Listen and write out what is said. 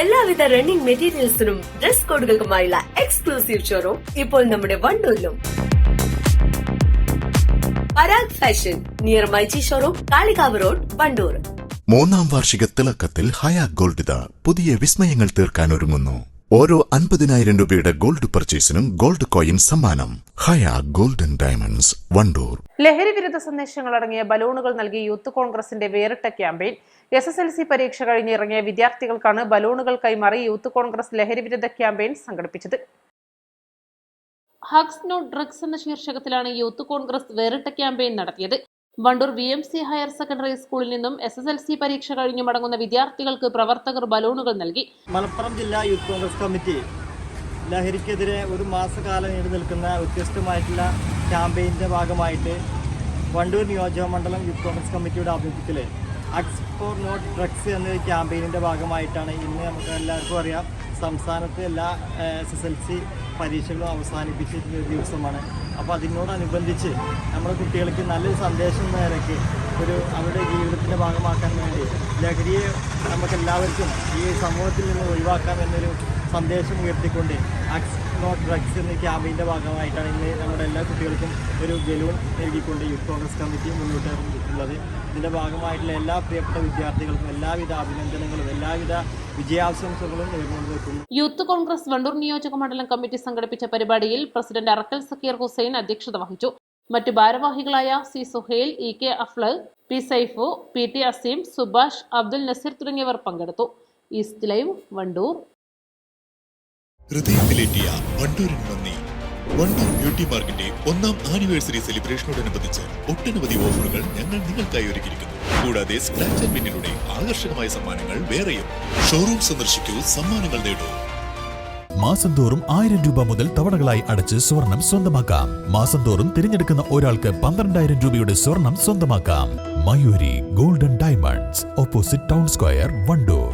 എല്ലാവിധ റണ്ണിംഗ് മെറ്റീരിയൽസിനും ഡ്രസ് കോഡുകൾക്കുമായുള്ള എക്സ്ക്ലൂസീവ് ഷോറൂം ഇപ്പോൾ നമ്മുടെ വണ്ടൂരിലും. Parag fashion near MyG showroom, Kalikavu road, Wandoor. 3ാം വാർഷിക തിളക്കത്തിൽ ഹയ ഗോൾഡ് പുതിയ വിസ്മയങ്ങൾ തീർക്കാൻ ഒരുങ്ങുന്നു. ഓരോ 50,000 രൂപയുടെ ഗോൾഡ് പർച്ചേസിനും ഗോൾഡ് കോയിൻ സമ്മാനം. ഹയ ഗോൾഡൻ ഡയമണ്ട്സ്, വണ്ടൂർ. ലഹരി വിരുദ്ധ സന്ദേശങ്ങൾ അടങ്ങിയ ബലൂണുകൾ നൽകി യൂത്ത് കോൺഗ്രസിന്റെ വേറിട്ട ക്യാമ്പയിൻ. SSLC പരീക്ഷ കഴിഞ്ഞിറങ്ങിയ വിദ്യാർത്ഥികൾക്കാണ് ബലൂണുകൾ കൈമാറി യൂത്ത് കോൺഗ്രസ് ലഹരി വിരുദ്ധ ക്യാമ്പയിൻ സംഘടിപ്പിച്ചത്. ഹഗ്സ് നോട്ട് ഡ്രഗ്സ് എന്ന ശീർഷകത്തിലാണ് യൂത്ത് കോൺഗ്രസ് വേറിട്ട ക്യാമ്പയിൻ നടത്തിയത്. വണ്ടൂർ VMC ഹയർ സെക്കൻഡറി സ്കൂളിൽ നിന്നും SSLC പരീക്ഷ കഴിഞ്ഞു മടങ്ങുന്ന വിദ്യാർത്ഥികൾക്ക് പ്രവർത്തകർ ബലൂണുകൾ നൽകി. മലപ്പുറം ജില്ലാ യൂത്ത് കോൺഗ്രസ് കമ്മിറ്റി ലഹരിക്കെതിരെ ഒരു മാസക്കാലം നീണ്ടു നിൽക്കുന്ന വ്യത്യസ്തമായിട്ടുള്ള ക്യാമ്പയിൻ്റെ ഭാഗമായിട്ട് വണ്ടൂർ നിയോജക മണ്ഡലം യൂത്ത് കോൺഗ്രസ് കമ്മിറ്റിയുടെ ആഭിമുഖ്യത്തിൽ ഹഗ്സ് ഫോർ നോട്ട് ഡ്രഗ്സ് എന്ന ക്യാമ്പയിനിൻ്റെ ഭാഗമായിട്ടാണ് ഇന്ന് നമുക്ക് എല്ലാവർക്കും അറിയാം, സംസ്ഥാനത്ത് എല്ലാ SSLC പരീക്ഷകളും അവസാനിപ്പിച്ചിട്ടുള്ള ഒരു ദിവസമാണ്. അപ്പോൾ അതിനോടനുബന്ധിച്ച് നമ്മുടെ കുട്ടികൾക്ക് നല്ലൊരു സന്ദേശം എന്ന നിലയ്ക്ക് അവരുടെ ജീവിതത്തിൻ്റെ ഭാഗമാക്കാൻ വേണ്ടി ലഹരിയെ നമുക്കെല്ലാവർക്കും ഈ സമൂഹത്തിൽ നിന്ന് ഒഴിവാക്കാം എന്നൊരു സന്ദേശം ഉയർത്തിക്കൊണ്ട് ഹഗ്സ് നോട്ട് ഡ്രഗ്സ് എന്ന ക്യാമ്പയിൻ്റെ ഭാഗമായിട്ടാണ് ഇന്ന് നമ്മുടെ എല്ലാ കുട്ടികൾക്കും ഒരു ബലൂൺ നൽകിക്കൊണ്ട് യൂത്ത് കോൺഗ്രസ് കമ്മിറ്റി മുന്നോട്ട് ഇറങ്ങിയിട്ടുള്ളത്. ഇതിൻ്റെ ഭാഗമായിട്ടുള്ള എല്ലാ പ്രിയപ്പെട്ട വിദ്യാർത്ഥികൾക്കും എല്ലാവിധ അഭിനന്ദനങ്ങളും എല്ലാവിധ വിജയാശംസകളും നേർന്നുകൊണ്ടിരിക്കുന്നു. യൂത്ത് കോൺഗ്രസ് വണ്ടൂർ നിയോജക മണ്ഡലം കമ്മിറ്റി സംഘടിപ്പിച്ച പരിപാടിയിൽ പ്രസിഡന്റ് അറക്കൽ സക്കീർ ഹുസൈൻ അധ്യക്ഷത വഹിച്ചു. മറ്റു ഭാരവാഹികളായ C. Suhail, EK അഫ്ലൽ, P. Saifu, PT Azeem, Subhash, Abdul Nazeer തുടങ്ങിയവർ പങ്കെടുത്തു. East live, Wandoor. ഹൃദയത്തിലേറ്റിയ വണ്ടൂരിന് നന്ദി. വണ്ടൂർ ബ്യൂട്ടി പാർക്കിന്റെ 1ാം ആനിവേഴ്സറി സെലിബ്രേഷനോടനുബന്ധിച്ച് ഒട്ടനവധി ഓഫറുകൾ ഞങ്ങൾ നിങ്ങൾക്കായി ഒരുക്കിയിരിക്കുന്നു. കൂടാതെ സ്ക്രാച്ച് ആൻഡ് വിന്നിലൂടെ ആകർഷകമായ സമ്മാനങ്ങൾ വേറെയും. ഷോറൂം സന്ദർശിക്കൂ, സമ്മാനങ്ങൾ നേടൂ. മാസം തോറും 1000 രൂപ മുതൽ തവണകളായി അടച്ച് സ്വർണം സ്വന്തമാക്കാം. മാസം തോറും തിരഞ്ഞെടുക്കുന്ന ഒരാൾക്ക് 12,000 രൂപയുടെ സ്വർണം സ്വന്തമാക്കാം. Mayuri golden diamonds, opposite town square, Wandoor.